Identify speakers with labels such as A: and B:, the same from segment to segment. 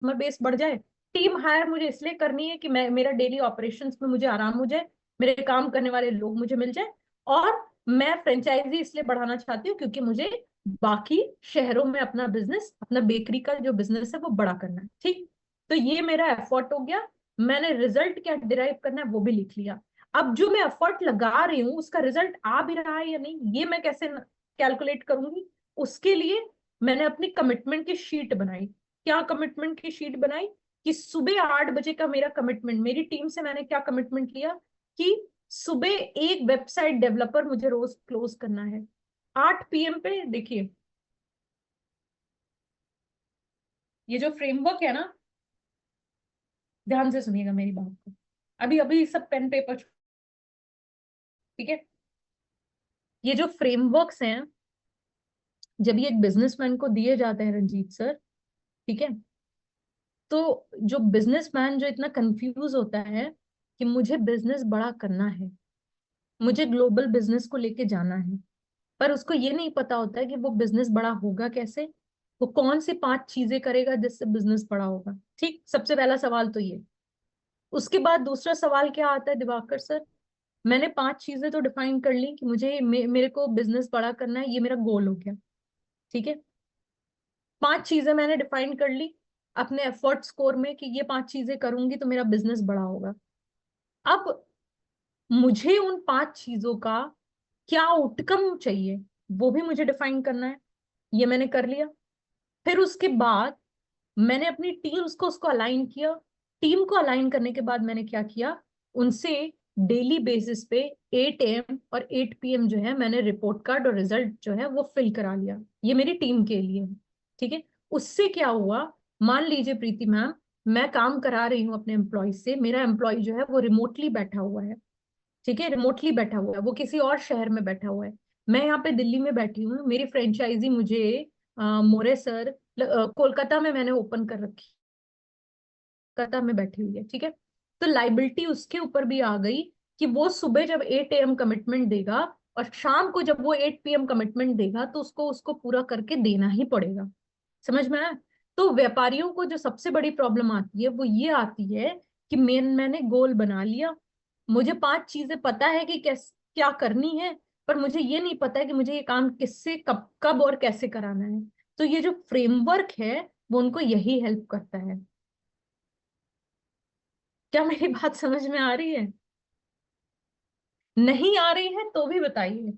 A: Customer base बढ़ जाए। Team hire मुझे इसलिए करनी है कि मैं मेरा डेली ऑपरेशंस में मुझे आराम हो जाए, मेरे काम करने वाले लोग मुझे मिल जाए। और मैं फ्रेंचाइजी इसलिए बढ़ाना चाहती हूँ क्योंकि मुझे बाकी शहरों में अपना बिजनेस, अपना बेकरी का जो बिजनेस है वो बड़ा करना है। ठीक, तो ये मेरा एफर्ट हो गया। मैंने रिजल्ट क्या डिराइव करना है वो भी लिख लिया। अब जो मैं एफर्ट लगा रही हूँ उसका रिजल्ट आ भी रहा है या नहीं, ये मैं कैसे कैलकुलेट करूंगी? उसके लिए मैंने अपनी कमिटमेंट की शीट बनाई। क्या कमिटमेंट की शीट बनाई? कि सुबह 8 बजे का मेरा कमिटमेंट, मेरी टीम से मैंने क्या कमिटमेंट लिया कि सुबह एक वेबसाइट डेवलपर मुझे रोज क्लोज करना है 8 PM पे। देखिए, ये जो फ्रेमवर्क है ना, ध्यान से सुनिएगा मेरी बात को। अभी अभी सब पेन पेपर, ठीक है? ये जो फ्रेमवर्क्स हैं, जब ये एक बिजनेसमैन को दिए जाते हैं रंजीत सर, ठीक है, तो जो बिजनेसमैन जो इतना कंफ्यूज होता है कि मुझे बिजनेस बड़ा करना है, मुझे ग्लोबल बिजनेस को लेके जाना है, पर उसको ये नहीं पता होता है कि वो बिजनेस बड़ा होगा कैसे, वो कौन सी 5 चीजें करेगा जिससे बिजनेस बड़ा होगा। ठीक, सबसे पहला सवाल तो ये। उसके बाद दूसरा सवाल क्या आता है दिवाकर सर? मैंने 5 चीजें तो डिफाइन कर ली कि मुझे मेरे को बिजनेस बड़ा करना है, ये मेरा गोल हो गया। ठीक है, 5 चीजें मैंने डिफाइन कर ली अपने एफर्ट स्कोर में कि ये 5 चीजें करूंगी तो मेरा बिजनेस बड़ा होगा। अब मुझे उन 5 चीजों का क्या आउटकम चाहिए वो भी मुझे डिफाइन करना है। ये मैंने कर लिया। फिर उसके बाद मैंने अपनी टीम्स को उसको अलाइन किया। टीम को अलाइन करने के बाद मैंने क्या किया, उनसे डेली बेसिस पे 8 AM और 8 PM जो है मैंने रिपोर्ट कार्ड और रिजल्ट जो है वो फिल करा लिया। ये मेरी टीम के लिए है। ठीक है, उससे क्या हुआ, मान लीजिए प्रीति मैम, मैं काम करा रही हूँ अपने एम्प्लॉय से, मेरा एम्प्लॉय जो है वो रिमोटली बैठा हुआ है। ठीक है, रिमोटली बैठा हुआ है, वो किसी और शहर में बैठा हुआ है। मैं यहाँ पे दिल्ली में बैठी हूँ, मेरी फ्रेंचाइजी मुझे मोरे सर कोलकाता में मैंने ओपन कर रखी, कोलकाता में बैठी हुई है। ठीक है, तो लाइबिलिटी उसके ऊपर भी आ गई कि वो सुबह जब 8 AM कमिटमेंट देगा और शाम को जब वो 8 PM कमिटमेंट देगा तो उसको उसको पूरा करके देना ही पड़ेगा। समझ में आया? तो व्यापारियों को जो सबसे बड़ी प्रॉब्लम आती है वो ये आती है कि मैंने गोल बना लिया, मुझे 5 चीजें पता है कि क्या करनी है, पर मुझे ये नहीं पता है कि मुझे ये काम किससे कब कब और कैसे कराना है। तो ये जो फ्रेमवर्क है वो उनको यही हेल्प करता है। क्या मेरी बात समझ में आ रही है? नहीं आ रही है तो भी बताइए।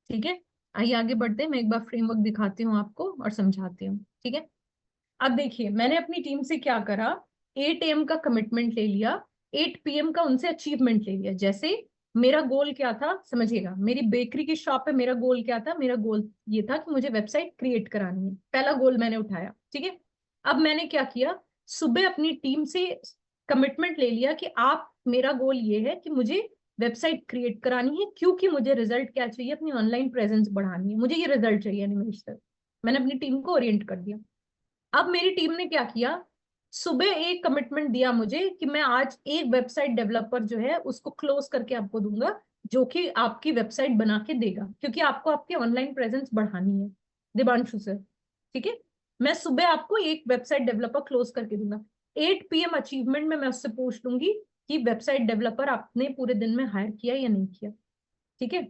A: ठीक है, आइए आगे बढ़ते हैं। मैं एक बार फ्रेमवर्क दिखाती हूँ आपको और समझाती हूँ। ठीक है, अब देखिए मैंने अपनी टीम से क्या करा, 8 AM का कमिटमेंट ले लिया, 8 PM का उनसे अचीवमेंट ले लिया। जैसे मेरा गोल क्या था समझिएगा, मेरी बेकरी की शॉप पे मेरा गोल क्या था, मेरा गोल ये था कि मुझे वेबसाइट क्रिएट करानी है, पहला गोल मैंने उठाया। ठीक है, अब मैंने क्या किया, सुबह अपनी टीम से कमिटमेंट ले लिया कि आप, मेरा गोल ये है कि मुझे वेबसाइट क्रिएट करानी है क्योंकि मुझे रिजल्ट क्या चाहिए, अपनी ऑनलाइन प्रेजेंस बढ़ानी है, मुझे ये रिजल्ट चाहिए निमेश सर। मैंने अपनी टीम को ओरिएंट कर दिया। अब मेरी टीम ने क्या किया, सुबह एक कमिटमेंट दिया मुझे कि मैं आज एक वेबसाइट डेवलपर जो है उसको क्लोज करके आपको दूंगा, जो कि आपकी वेबसाइट बना के देगा, क्योंकि आपको आपकी ऑनलाइन प्रेजेंस बढ़ानी है दिबांशु सर। ठीक है, मैं सुबह आपको एक वेबसाइट डेवलपर क्लोज करके दूंगा। 8 PM अचीवमेंट में मैं उससे पूछ लूंगी कि वेबसाइट डेवलपर आपने पूरे दिन में हायर किया या नहीं किया। ठीक है,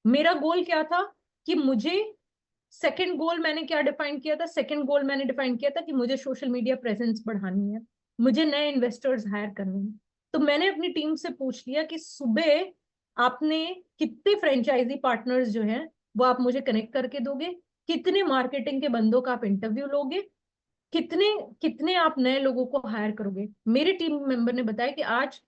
A: मेरा गोल क्या था कि मुझे, सेकंड गोल मैंने क्या डिफाइन किया था, सेकंड गोल मैंने डिफाइन किया था कि मुझे सोशल मीडिया प्रेजेंस बढ़ानी है, मुझे नए इन्वेस्टर्स हायर करने हैं। तो मैंने अपनी टीम से पूछ लिया कि सुबह आपने कितने फ्रेंचाइजी पार्टनर्स जो हैं वो आप मुझे कनेक्ट करके दोगे, कितने मार्केटिंग के बंदों का आप इंटरव्यू लोगे, कितने कितने आप नए लोगों को हायर करोगे। मेरे टीम मेंबर ने बताया कि आज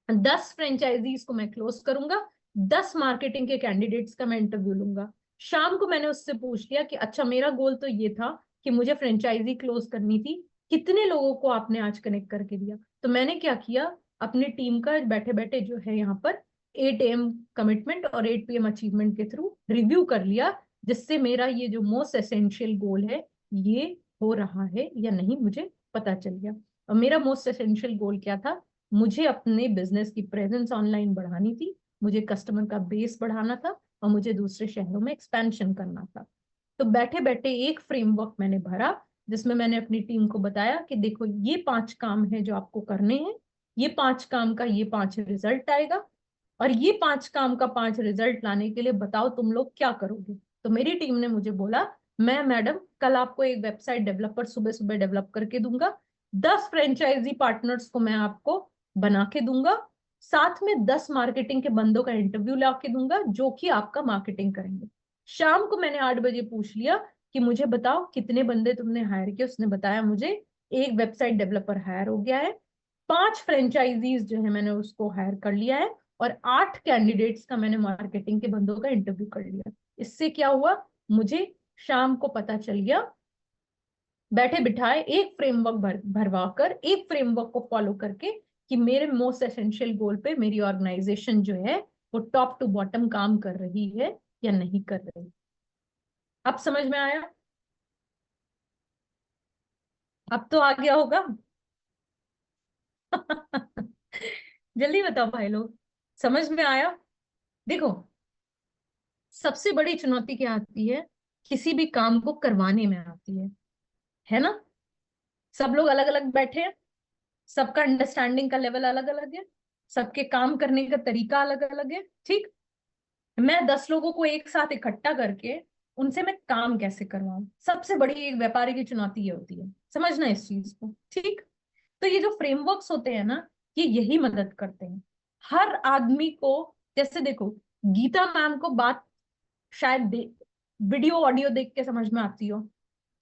A: 10 फ्रेंचाइजीज को मैं क्लोज करूंगा, 10 मार्केटिंग के कैंडिडेट्स का मैं इंटरव्यू लूंगा। शाम को मैंने उससे पूछ लिया कि अच्छा मेरा गोल तो ये था कि मुझे फ्रेंचाइजी क्लोज करनी थी, कितने लोगों को आपने आज कनेक्ट करके दिया। तो मैंने क्या किया, अपनी टीम का बैठे बैठे जो है यहाँ पर 8 AM कमिटमेंट और 8 PM अचीवमेंट के थ्रू रिव्यू कर लिया, जिससे मेरा ये जो मोस्ट एसेंशियल गोल है ये हो रहा है या नहीं मुझे पता चल गया। और मेरा मोस्ट एसेंशियल गोल क्या था, मुझे अपने बिजनेस की प्रेजेंस ऑनलाइन बढ़ानी थी, मुझे कस्टमर का बेस बढ़ाना था और मुझे दूसरे शहरों में एक्सपेंशन करना था। तो बैठे बैठे एक फ्रेमवर्क मैंने भरा, जिसमें मैंने अपनी टीम को बताया कि देखो ये 5 काम है जो आपको करने हैं, ये 5 काम का ये 5 रिजल्ट आएगा, और ये 5 काम का 5 रिजल्ट लाने के लिए बताओ तुम लोग क्या करोगे। तो मेरी टीम ने मुझे बोला, मैं मैडम कल आपको एक वेबसाइट डेवलपर सुबह सुबह डेवलप करके दूंगा, 10 फ्रेंचाइजी पार्टनर्स को मैं आपको बना के दूंगा, साथ में 10 मार्केटिंग के बंदों का इंटरव्यू ला के दूंगा जो कि आपका मार्केटिंग करेंगे। शाम को मैंने 8 बजे पूछ लिया कि मुझे बताओ कितने बंदे तुमने हायर किए। उसने बताया मुझे एक वेबसाइट डेवलपर हायर हो गया है, 5 फ्रेंचाइजीज जो है मैंने उसको हायर कर लिया है, और 8 कैंडिडेट्स का मैंने मार्केटिंग के बंदों का इंटरव्यू कर लिया। इससे क्या हुआ, मुझे शाम को पता चल गया, बैठे बिठाए एक फ्रेमवर्क भरवा कर, एक फ्रेमवर्क को फॉलो करके, कि मेरे मोस्ट एसेंशियल गोल पे मेरी ऑर्गेनाइजेशन जो है वो टॉप टू बॉटम काम कर रही है या नहीं कर रही। अब समझ में आया? अब तो आ गया होगा। जल्दी बताओ भाई लोग, समझ में आया? देखो, सबसे बड़ी चुनौती क्या आती है, किसी भी काम को करवाने में आती है ना? सब लोग अलग अलग बैठे हैं, सबका अंडरस्टैंडिंग का लेवल अलग अलग है, सबके काम करने का तरीका अलग अलग है, ठीक। मैं 10 लोगों को एक साथ इकट्ठा करके उनसे मैं काम कैसे करवाऊं, सबसे बड़ी एक व्यापारी की चुनौती ये होती है, समझना इस चीज को, ठीक। तो ये जो फ्रेमवर्क्स होते हैं ना, ये यही मदद करते हैं हर आदमी को। जैसे देखो, गीता मैम को बात शायद वीडियो ऑडियो देख के समझ में आती हो,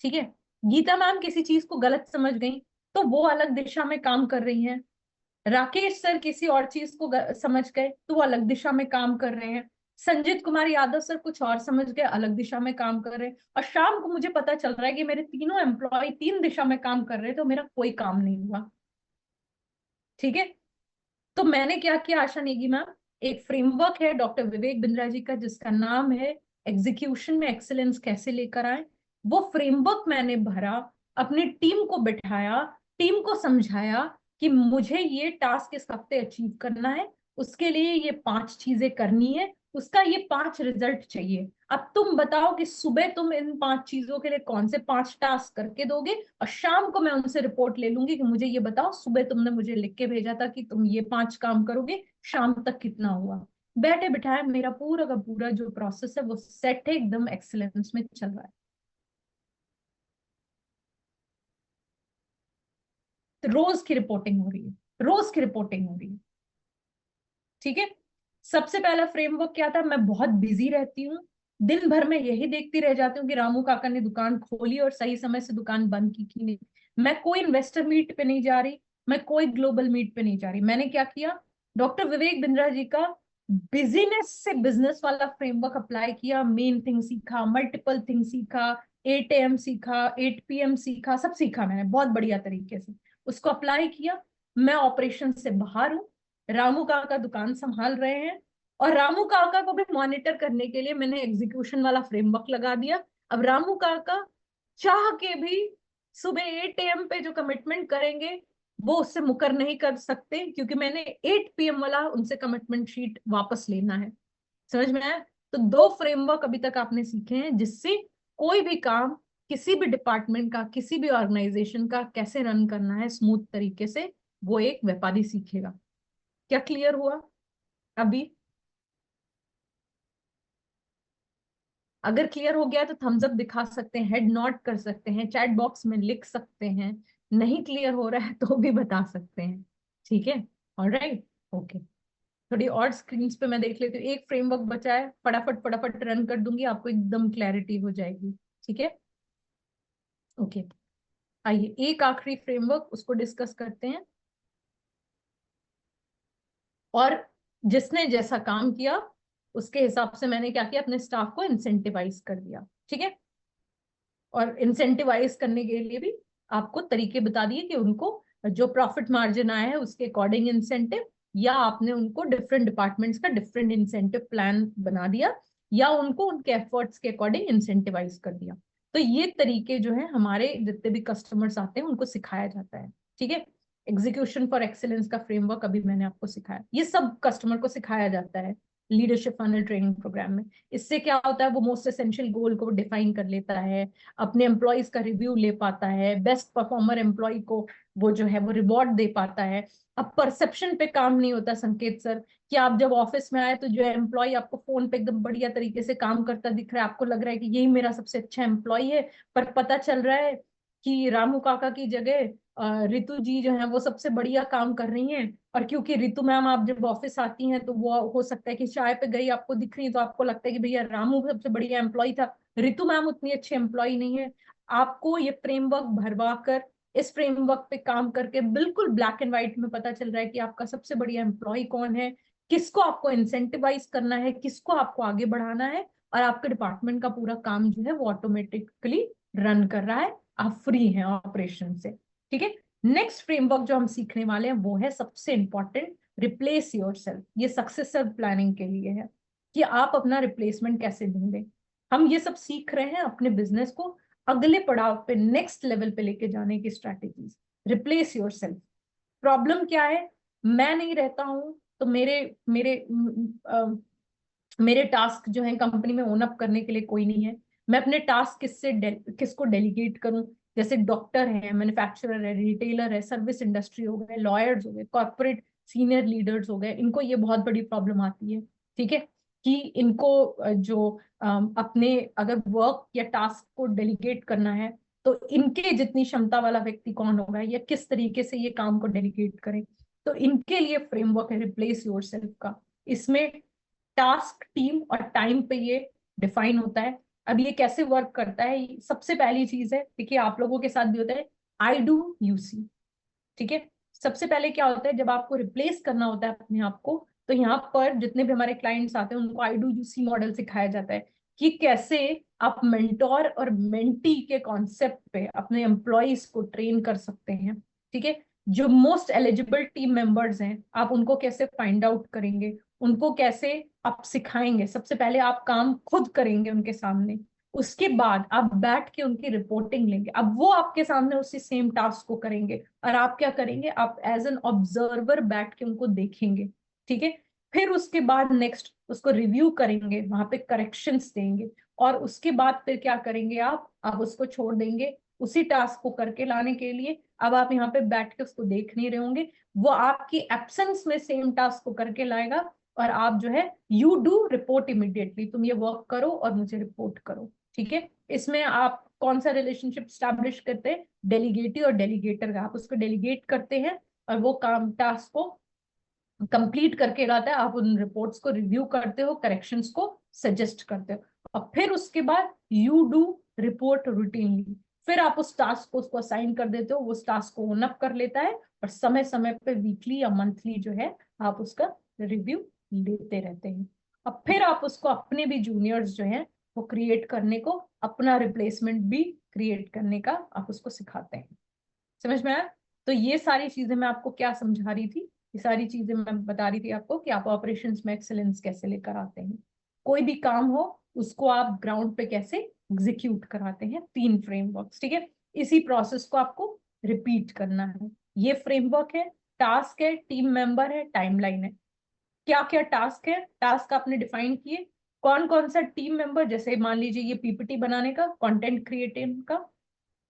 A: ठीक है। गीता मैम किसी चीज को गलत समझ गई तो वो अलग दिशा में काम कर रही हैं, राकेश सर किसी और चीज को समझ गए तो वो अलग दिशा में काम कर रहे हैं, संजीत कुमार यादव सर कुछ और समझ गए, अलग दिशा में काम कर रहे हैं, और शाम को मुझे पता चल रहा है कि मेरे तीनों एम्प्लॉय 3 दिशा में काम कर रहे हैं, तो मेरा कोई काम नहीं हुआ, ठीक है। तो मैंने क्या किया आशा नेगी मैम, एक फ्रेमवर्क है डॉक्टर विवेक बिंद्रा जी का जिसका नाम है एग्जीक्यूशन में एक्सीलेंस कैसे लेकर आए, वो फ्रेमवर्क मैंने भरा, अपनी टीम को बिठाया, टीम को समझाया कि मुझे ये टास्क इस हफ्ते अचीव करना है, उसके लिए ये 5 चीजें करनी है, उसका ये 5 रिजल्ट चाहिए। अब तुम बताओ कि सुबह तुम इन 5 चीजों के लिए कौन से 5 टास्क करके दोगे, और शाम को मैं उनसे रिपोर्ट ले लूंगी कि मुझे ये बताओ सुबह तुमने मुझे लिख के भेजा था कि तुम ये 5 काम करोगे, शाम तक कितना हुआ। बैठे बिठाए मेरा पूरा का पूरा जो प्रोसेस है वो सेट है, एकदम एक्सीलेंस में चल रहा है। तो रोज की रिपोर्टिंग हो रही है, रोज की रिपोर्टिंग हो रही है, ठीक है। सबसे पहला फ्रेमवर्क क्या था, मैं बहुत बिजी रहती हूँ, दिन भर में यही देखती रह जाती हूँ कि रामू काका ने दुकान खोली और सही समय से दुकान बंद की कि नहीं। मैं कोई इन्वेस्टर मीट पे नहीं जा रही, मैं कोई ग्लोबल मीट पे नहीं जा रही। मैंने क्या किया, डॉक्टर विवेक बिंद्रा जी का बिजीनेस से बिजनेस वाला फ्रेमवर्क अप्लाई किया, मेन थिंग सीखा, मल्टीपल थिंग सीखा, 8 AM सीखा, 8 PM सीखा, सब सीखा मैंने बहुत बढ़िया तरीके से, उसको अप्लाई किया। मैं ऑपरेशन से बाहर हूँ, रामू काका दुकान संभाल रहे हैं, और रामू काका को भी मॉनिटर करने के लिए मैंने एग्जीक्यूशन वाला फ्रेमवर्क लगा दिया। अब रामू काका चाह के भी सुबह 8 AM पे जो कमिटमेंट करेंगे वो उससे मुकर नहीं कर सकते, क्योंकि मैंने 8 PM वाला उनसे कमिटमेंट शीट वापस लेना है। समझ में आया? तो 2 फ्रेमवर्क अभी तक आपने सीखे हैं जिससे कोई भी काम किसी भी डिपार्टमेंट का, किसी भी ऑर्गेनाइजेशन का कैसे रन करना है स्मूथ तरीके से, वो एक व्यापारी सीखेगा। क्या क्लियर हुआ अभी? अगर क्लियर हो गया तो थम्स अप दिखा सकते हैं, हेड नॉट कर सकते हैं, चैट बॉक्स में लिख सकते हैं, नहीं क्लियर हो रहा है तो भी बता सकते हैं, ठीक है। Alright, okay. थोड़ी और स्क्रीन्स पे मैं देख लेती हूँ, एक फ्रेमवर्क बचा है, फटाफट फटाफट रन कर दूंगी, आपको एकदम क्लैरिटी हो जाएगी, ठीक है। ओके, आइए एक आखिरी फ्रेमवर्क उसको डिस्कस करते हैं। और जिसने जैसा काम किया उसके हिसाब से मैंने क्या किया, अपने स्टाफ को इंसेंटिवाइज कर दिया, ठीक है। और इंसेंटिवाइज करने के लिए भी आपको तरीके बता दिए कि उनको जो प्रॉफिट मार्जिन आया है उसके अकॉर्डिंग इंसेंटिव, या आपने उनको डिफरेंट डिपार्टमेंट्स का डिफरेंट इंसेंटिव प्लान बना दिया, या उनको उनके एफर्ट्स के अकॉर्डिंग इंसेंटिवाइज कर दिया। तो ये तरीके जो है हमारे जितने भी कस्टमर्स आते हैं उनको सिखाया जाता है, ठीक है। एग्जीक्यूशन फॉर एक्सीलेंस का फ्रेमवर्क अभी मैंने आपको सिखाया, ये सब कस्टमर को सिखाया जाता है। लीडरशिप फनल ट्रेनिंग प्रोग्राम में। इससे क्या होता है, वो मोस्ट एसेंशियल गोल को डिफाइन कर लेता है, अपने एम्प्लॉयज का रिव्यू ले पाता है, बेस्ट परफॉर्मर एम्प्लॉय को वो जो है वो रिवॉर्ड दे पाता है। अब परसेप्शन पे काम नहीं होता संकेत सर, कि आप जब ऑफिस में आए तो जो एम्प्लॉय आपको फोन पे एकदम बढ़िया तरीके से काम करता दिख रहा है, आपको लग रहा है कि यही मेरा सबसे अच्छा एम्प्लॉय है, पर पता चल रहा है कि रामू काका की जगह रितु जी जो है वो सबसे बढ़िया काम कर रही हैं। और क्योंकि रितु मैम आप जब ऑफिस आती हैं तो वो हो सकता है कि चाय पे गई आपको दिख रही है तो आपको लगता है कि भैया रामू सबसे बढ़िया एम्प्लॉय था, रितु मैम उतनी अच्छी एम्प्लॉय नहीं है। आपको ये फ्रेमवर्क भरवा कर, इस फ्रेमवर्क पे काम करके बिल्कुल ब्लैक एंड व्हाइट में पता चल रहा है कि आपका सबसे बढ़िया एम्प्लॉय कौन है, किसको आपको इंसेंटिवाइज करना है, किसको आपको आगे बढ़ाना है, और आपके डिपार्टमेंट का पूरा काम जो है वो ऑटोमेटिकली रन कर रहा है, आप फ्री हैं ऑपरेशन से। ठीक है, नेक्स्ट फ्रेमवर्क जो हम सीखने वाले हैं वो है सबसे इंपॉर्टेंट, रिप्लेस योरसेल्फ। ये सक्सेसर प्लानिंग के लिए है कि आप अपना रिप्लेसमेंट कैसे ढूंढें। हम ये सब सीख रहे हैं अपने बिजनेस को अगले पड़ाव पे, नेक्स्ट लेवल पे लेके जाने की स्ट्रैटेजीज। Replace yourself. प्रॉब्लम क्या है, मैं नहीं रहता हूं तो मेरे मेरे मेरे टास्क जो है कंपनी में ओन अप करने के लिए कोई नहीं है। मैं अपने टास्क किसको डेलीगेट करूं। जैसे डॉक्टर है, मैन्युफैक्चरर है, रिटेलर है, सर्विस इंडस्ट्री हो गए, लॉयर्स हो गए, कॉर्पोरेट सीनियर लीडर्स हो गए, इनको ये बहुत बड़ी प्रॉब्लम आती है। ठीक है, कि इनको जो अपने अगर वर्क या टास्क को डेलीगेट करना है तो इनके जितनी क्षमता वाला व्यक्ति कौन होगा या किस तरीके से ये काम को डेलीगेट करें। तो इनके लिए फ्रेमवर्क है रिप्लेस योरसेल्फ का। इसमें टास्क, टीम और टाइम पे ये डिफाइन होता है। अब ये कैसे वर्क करता है, सबसे पहली चीज है, देखिए आप लोगों के साथ भी होता है, आई डू यू सी। ठीक है, सबसे पहले क्या होता है जब आपको रिप्लेस करना होता है अपने आप को, तो यहाँ पर जितने भी हमारे क्लाइंट्स आते हैं उनको I do you see model सिखाया जाता है कि कैसे आप मेंटोर और मेंटी के कॉन्सेप्ट पे अपने एम्प्लॉयज को ट्रेन कर सकते हैं। ठीक है, जो मोस्ट एलिजिबल टीम मेंबर्स हैं आप उनको कैसे फाइंड आउट करेंगे, उनको कैसे आप सिखाएंगे। सबसे पहले आप काम खुद करेंगे उनके सामने, उसके बाद आप बैठ के उनकी रिपोर्टिंग लेंगे, अब वो आपके सामने उसी सेम टास्क को करेंगे और आप क्या करेंगे, आप एज एन ऑब्जर्वर बैठ के उनको देखेंगे। ठीक है, फिर उसके बाद नेक्स्ट उसको रिव्यू करेंगे, वहां पे करेक्शंस देंगे, और उसके बाद फिर क्या करेंगे, आप उसको छोड़ देंगे उसी टास्क को करके लाने के लिए। अब आप यहाँ पे बैठ के उसको देख नहीं रहे होंगे, वो आपकी एब्सेंस में सेम टास्क को करके लाएगा, और आप जो है यू डू रिपोर्ट इमिडिएटली, तुम ये वर्क करो और मुझे रिपोर्ट करो। ठीक है, इसमें आप कौन सा रिलेशनशिप स्टैब्लिश करते हैं, डेलीगेटी और डेलीगेटर का। आप उसको डेलीगेट करते हैं और वो काम टास्क को कंप्लीट करके लाता है, आप उन रिपोर्ट्स को रिव्यू करते हो, करेक्शंस को सजेस्ट करते हो, और फिर उसके बाद यू डू रिपोर्ट रूटीनली। फिर आप उस टास्क को उसको असाइन कर देते हो, वो उस टास्क को ओन अप कर लेता है, और समय समय पे वीकली या मंथली जो है आप उसका रिव्यू लेते रहते हैं। अब फिर आप उसको अपने भी जूनियर्स जो है वो क्रिएट करने को, अपना रिप्लेसमेंट भी क्रिएट करने का आप उसको सिखाते हैं। समझ में आया? तो ये सारी चीजें मैं आपको क्या समझा रही थी, ये सारी चीजें मैं बता रही थी आपको कि आप ऑपरेशंस में एक्सेलेंस कैसे लेकर आते हैं, कोई भी काम हो उसको आप ग्राउंड पे कैसे एग्जीक्यूट कराते हैं, 3 फ्रेमवर्क्स। ठीक है, इसी प्रोसेस को आपको रिपीट करना है। ये फ्रेमवर्क है, टास्क है, टीम मेंबर है, टाइमलाइन है। क्या क्या टास्क है, टास्क आपने डिफाइन किए, कौन कौन सा टीम मेंबर, जैसे मान लीजिए ये पीपीटी बनाने का, कंटेंट क्रिएटिव का।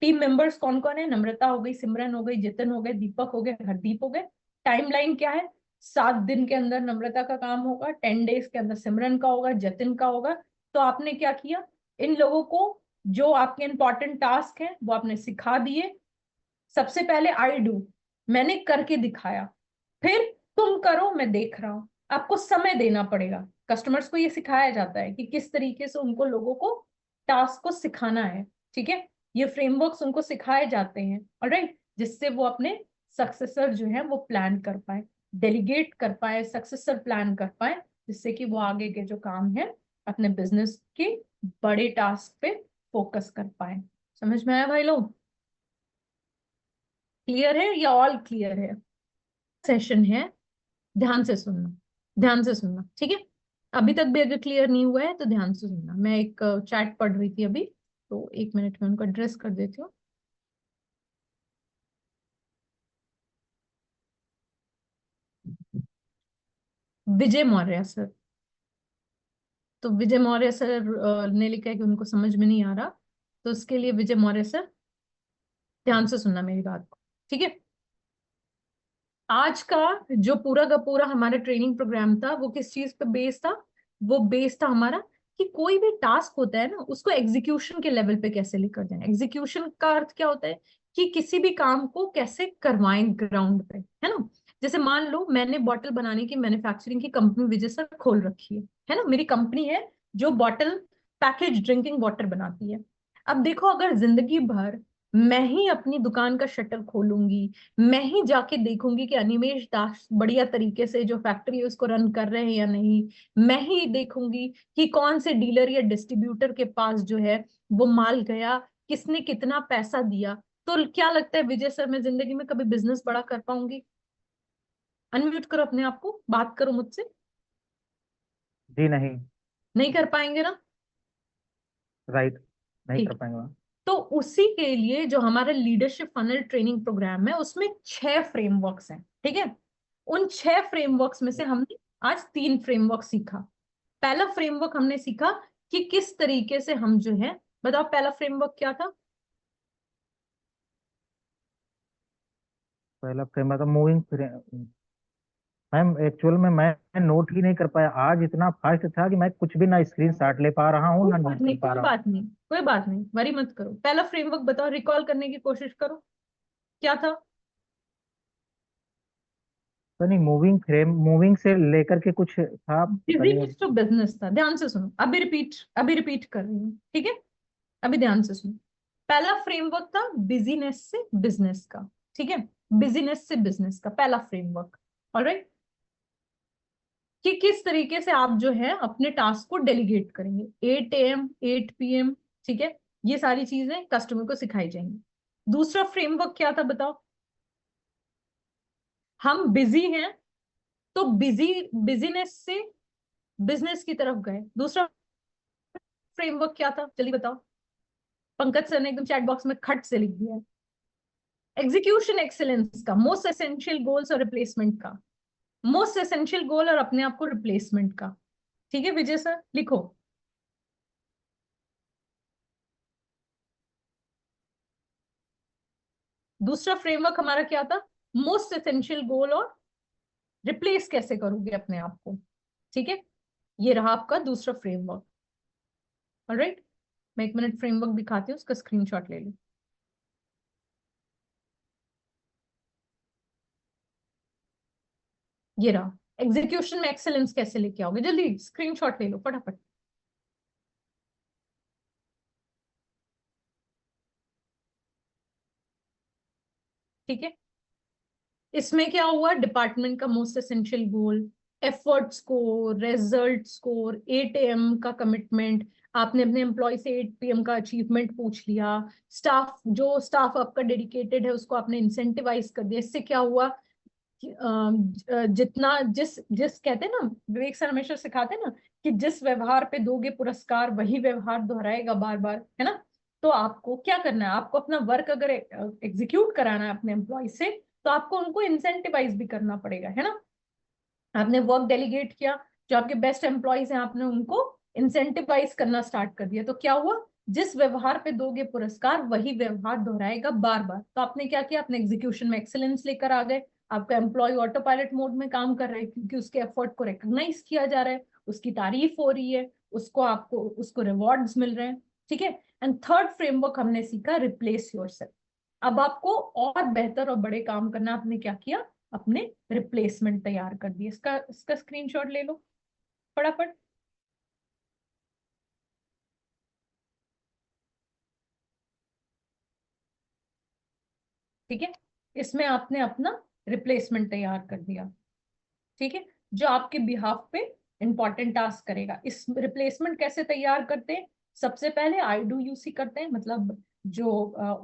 A: टीम मेंबर्स कौन कौन है, नम्रता हो गई, सिमरन हो गई, जितन हो गए, दीपक हो गए, हरदीप हो गए। टाइमलाइन क्या है, 7 दिन के अंदर नम्रता का काम होगा, 10 डेज के अंदर सिमरन का होगा, जतिन का होगा। तो आपने क्या किया, इन लोगों को जो आपके इंपॉर्टेंट टास्क हैं वो आपने सिखा दिए। सबसे पहले आई डू, मैंने करके दिखाया, फिर तुम करो मैं देख रहा हूं। आपको समय देना पड़ेगा, कस्टमर्स को ये सिखाया जाता है कि किस तरीके से उनको लोगों को टास्क को सिखाना है। ठीक है, ये फ्रेमवर्क्स उनको सिखाए जाते हैं, ऑलराइट, जिससे वो अपने सक्सेसर जो है वो प्लान कर पाए, डेलीगेट कर पाए, सक्सेसर प्लान कर पाए, जिससे कि वो आगे के जो काम है अपने बिजनेस के बड़े टास्क पे फोकस कर पाए। समझ में आया भाई लोग? क्लियर है या ऑल क्लियर है? सेशन है, ध्यान से सुनना, ध्यान से सुनना। ठीक है, अभी तक भी अगर क्लियर नहीं हुआ है तो ध्यान से सुनना। मैं एक चैट पढ़ रही थी अभी, तो 1 मिनट में उनको एड्रेस कर देती हूँ। विजय मौर्य सर, तो विजय मौर्य सर ने लिखा है कि उनको समझ में नहीं आ रहा, तो उसके लिए विजय मौर्य सर ध्यान से सुनना मेरी बात को, ठीक है। आज का जो पूरा का पूरा हमारा ट्रेनिंग प्रोग्राम था वो किस चीज पे बेस था? वो बेस था हमारा कि कोई भी टास्क होता है ना, उसको एग्जीक्यूशन के लेवल पे कैसे लेकर जाए। एग्जीक्यूशन का अर्थ क्या होता है कि किसी भी काम को कैसे करवाएं ग्राउंड पे, है ना। जैसे मान लो मैंने बॉटल बनाने की मैन्युफैक्चरिंग की कंपनी विजय सर खोल रखी है ना, मेरी कंपनी है जो बॉटल पैकेज ड्रिंकिंग वाटर बनाती है। अब देखो, अगर जिंदगी भर मैं ही अपनी दुकान का शटर खोलूंगी, मैं ही जाके देखूंगी कि अनिमेश दास बढ़िया तरीके से जो फैक्ट्री है उसको रन कर रहे हैं या नहीं, मैं ही देखूंगी कि कौन से डीलर या डिस्ट्रीब्यूटर के पास जो है वो माल गया, किसने कितना पैसा दिया, तो क्या लगता है विजय सर मैं जिंदगी में कभी बिजनेस बड़ा कर पाऊंगी? अनम्यूट करो अपने आप को, बात करो मुझसे।
B: जी नहीं।
A: नहीं कर पाएंगे ना?
B: राइट। नहीं
A: ठीक
B: कर
A: है।
B: पाएंगे मैम।
A: तो उसी के लिए जो हमारा लीडरशिप फनल ट्रेनिंग प्रोग्राम है उसमें 6 फ्रेमवर्क्स हैं, ठीक है। उन 6 फ्रेमवर्क्स में से हमने आज 3 फ्रेमवर्क सीखा। पहला फ्रेमवर्क हमने सीखा कि किस तरीके से हम जो है, बताओ पहला फ्रेमवर्क क्या था?
B: पहला फ्रेम था मूविंग फ्रेम। मैम एक्चुअल में मैं नोट ही नहीं कर पाया, आज इतना फास्ट था कि मैं कुछ भी ना स्क्रीन शॉट ले पा रहा हूँ
A: कोई
B: ना
A: बात
B: नोट कर
A: नहीं,
B: पा
A: कोई
B: रहा हूँ।
A: बात नहीं, कोई बात नहीं, वरी मत करो। पहला फ्रेमवर्क बताओ, रिकॉल करने की कोशिश करो, क्या था?
B: तो नहीं, मूविंग फ्रेम, मूविंग से लेकर के कुछ था, पता नहीं
A: बिजीनेस
B: अब।
A: टू बिजनेस था। ध्यान से सुनो, अभी रिपीट कर रही हूँ, ठीक है। अभी ध्यान से सुनो। पहला फ्रेमवर्क था बिजीनेस से बिजनेस का, ठीक है। बिजीनेस से बिजनेस का पहला फ्रेमवर्क, ऑलराइट। कि किस तरीके से आप जो है अपने टास्क को डेलीगेट करेंगे। 8 AM 8 PM, ठीक है। ये सारी चीजें कस्टमर को सिखाई जाएंगी। दूसरा फ्रेमवर्क क्या था बताओ? हम बिजी हैं, तो बिजीनेस से बिजनेस की तरफ गए। दूसरा फ्रेमवर्क क्या था, जल्दी बताओ। पंकज सर ने एकदम चैट बॉक्स में खट से लिख दिया है। एग्जीक्यूशन एक्सेलेंस का, मोस्ट एसेंशियल गोल्स और रिप्लेसमेंट का। मोस्ट एसेंशियल गोल और अपने आप को रिप्लेसमेंट का, ठीक है विजय सर लिखो। दूसरा फ्रेमवर्क हमारा क्या था? मोस्ट एसेंशियल गोल और रिप्लेस कैसे करोगे अपने आप को, ठीक है। ये रहा आपका दूसरा फ्रेमवर्क, ऑलराइट। मैं 1 मिनट फ्रेमवर्क दिखाती हूँ, उसका स्क्रीनशॉट ले लो। ये रहा। एग्जीक्यूशन में एक्सेलेंस कैसे लेके आओगे, जल्दी स्क्रीनशॉट ले लो फटाफट, ठीक है। इसमें क्या हुआ? डिपार्टमेंट का most essential goal, effort score, result score, 8 AM का कमिटमेंट, आपने अपने एम्प्लॉय से 8 PM का अचीवमेंट पूछ लिया। स्टाफ आपका डेडिकेटेड है उसको आपने इंसेंटिवाइज कर दिया। इससे क्या हुआ कि, जितना जिस जिस कहते हैं ना, विवेक सर हमेशा सिखाते हैं ना कि जिस व्यवहार पे दोगे पुरस्कार वही व्यवहार दोहराएगा बार बार, है ना। तो आपको क्या करना है? आपको अपना वर्क अगर एग्जीक्यूट कराना है अपने एम्प्लॉय से, तो आपको उनको इंसेंटिवाइज भी करना पड़ेगा, है ना। आपने वर्क डेलीगेट किया, जो आपके बेस्ट एम्प्लॉयज हैं आपने उनको इंसेंटिवाइज करना स्टार्ट कर दिया, तो क्या हुआ? जिस व्यवहार पे दोगे पुरस्कार वही व्यवहार दोहराएगा बार बार। तो आपने क्या किया? अपने एग्जीक्यूशन में एक्सेलेंस लेकर आ गए। आपका एम्प्लॉय ऑटो पायलट मोड में काम कर रहा है क्योंकि उसके एफर्ट को रिकॉग्नाइज किया जा रहा है, उसकी तारीफ हो रही है, उसको रिवॉर्ड्स मिल रहे हैं, ठीक है। एंड थर्ड फ्रेमवर्क हमने सीखा रिप्लेस योरसेल्फ। अब आपको और बेहतर और बड़े काम करना, आपने क्या किया? अपने रिप्लेसमेंट तैयार कर दिए। इसका इसका स्क्रीनशॉट ले लो फटाफट, ठीक है। इसमें आपने अपना रिप्लेसमेंट तैयार कर दिया, ठीक है, जो आपके बिहाफ पे इंपॉर्टेंट टास्क करेगा। इस रिप्लेसमेंट कैसे तैयार करते हैं? सबसे पहले आई डू यू सी करते हैं, मतलब जो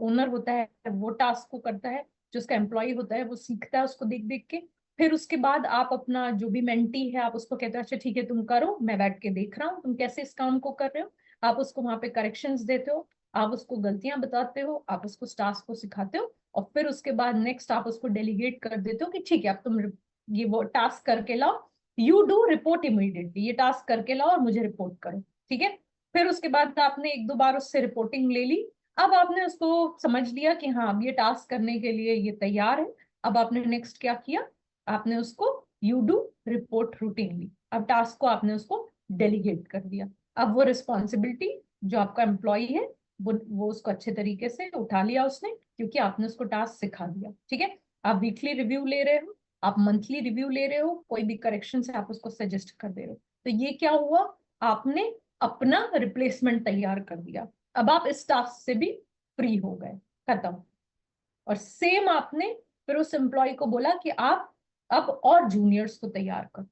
A: ओनर होता है वो टास्क को करता है, जो उसका एम्प्लॉय होता है वो सीखता है उसको देख देख के। फिर उसके बाद आप अपना जो भी मेंटी है आप उसको कहते हो अच्छा ठीक है तुम करो, मैं बैठ के देख रहा हूँ तुम कैसे इस काम को कर रहे हो। आप उसको वहां पे करेक्शंस देते हो, आप उसको गलतियां बताते हो, आप उसको टास्क को सिखाते हो, और फिर उसके बाद नेक्स्ट आप उसको डेलीगेट कर देते हो कि ठीक है अब तुम ये वो टास्क करके लाओ, यू डू रिपोर्ट इमीडिएटली, ये टास्क करके लाओ और मुझे रिपोर्ट करो, ठीक है। फिर उसके बाद आपने एक दो बार उससे रिपोर्टिंग ले ली, अब आपने उसको समझ लिया कि हाँ अब ये टास्क करने के लिए ये तैयार है। अब आपने नेक्स्ट क्या किया, आपने उसको यू डू रिपोर्ट रूटीनली, अब टास्क को आपने उसको डेलीगेट कर दिया। अब वो रिस्पॉन्सिबिलिटी जो आपका एम्प्लॉय है वो उसको अच्छे तरीके से उठा लिया उसने, क्योंकि आपने उसको टास्क सिखा दिया, ठीक है। आप वीकली रिव्यू ले रहे हो, आप मंथली रिव्यू ले रहे हो, कोई भी करेक्शन से आप उसको सजेस्ट कर दे रहे हो, तो ये क्या हुआ, आपने अपना रिप्लेसमेंट तैयार कर दिया। अब आप इस टास्क से भी फ्री हो गए, खत्म। और सेम आपने फिर उस एम्प्लॉय को बोला कि आप अब और जूनियर्स को तैयार करो,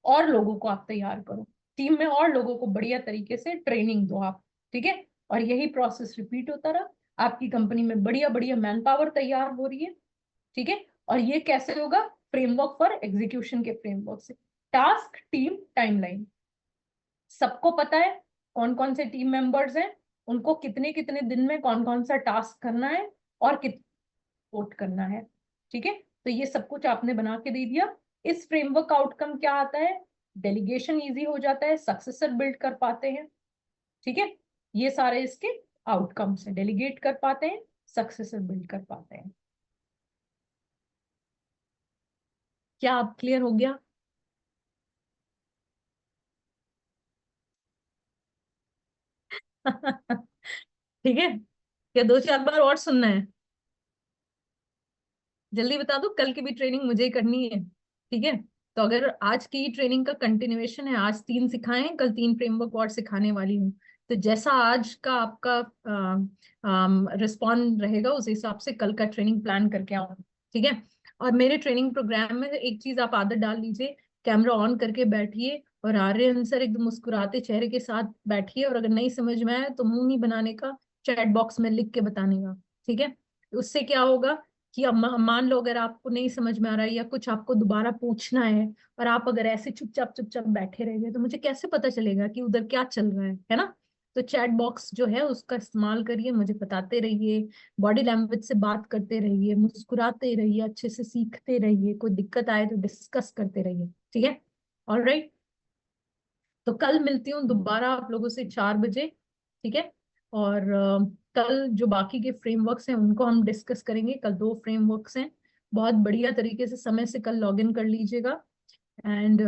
A: और लोगों को आप तैयार करो, टीम में और लोगों को बढ़िया तरीके से ट्रेनिंग दो आप, ठीक है। और यही प्रोसेस रिपीट होता रहा, आपकी कंपनी में बढ़िया बढ़िया मैन पावर तैयार हो रही है, ठीक है। और ये कैसे होगा, फ्रेमवर्क फॉर एग्जीक्यूशन के फ्रेमवर्क से। टास्क, टीम, टाइमलाइन, सबको पता है कौन कौन से टीम मेंबर्स हैं, उनको कितने कितने दिन में कौन कौन सा टास्क करना है और रिपोर्ट करना है, ठीक है। तो ये सब कुछ आपने बना के दे दिया। इस फ्रेमवर्क का आउटकम क्या आता है, डेलीगेशन इजी हो जाता है, सक्सेसर बिल्ड कर पाते हैं, ठीक है। ये सारे इसके आउटकम्स हैं, डेलीगेट कर पाते हैं, सक्सेसर बिल्ड कर पाते हैं। क्या आप क्लियर हो गया? ठीक है, या दो चार बार और सुनना है? जल्दी बता दो, कल की भी ट्रेनिंग मुझे ही करनी है, ठीक है। तो अगर आज की ट्रेनिंग का कंटिन्यूएशन है, आज 3 सिखाए, कल 3 फ्रेमवर्क और सिखाने वाली हूँ। तो जैसा आज का आपका रिस्पॉन्ड रहेगा उस हिसाब से कल का ट्रेनिंग प्लान करके आओ, ठीक है। और मेरे ट्रेनिंग प्रोग्राम में एक चीज आप आदत डाल लीजिए, कैमरा ऑन करके बैठिए और आर्यन सर एकदम मुस्कुराते चेहरे के साथ बैठिए, और अगर नहीं समझ में आए तो मुंह नहीं बनाने का, चैट बॉक्स में लिख के बताने का, ठीक है। उससे क्या होगा कि अब मान लो अगर आपको नहीं समझ में आ रहा है या कुछ आपको दोबारा पूछना है, और आप अगर ऐसे चुपचाप चुपचाप बैठे रह गए तो मुझे कैसे पता चलेगा कि उधर क्या चल रहा है ना। तो चैट बॉक्स जो है उसका इस्तेमाल करिए, मुझे बताते रहिए, बॉडी लैंग्वेज से बात करते रहिए, मुस्कुराते रहिए, अच्छे से सीखते रहिए, कोई दिक्कत आए तो डिस्कस करते रहिए, ठीक है। ऑलराइट, तो कल मिलती हूँ दोबारा आप लोगों से 4 बजे, ठीक है। और कल जो बाकी के फ्रेमवर्क्स हैं उनको हम डिस्कस करेंगे, कल 2 फ्रेमवर्क्स हैं, बहुत बढ़िया तरीके से समय से कल लॉग इन कर लीजिएगा। एंड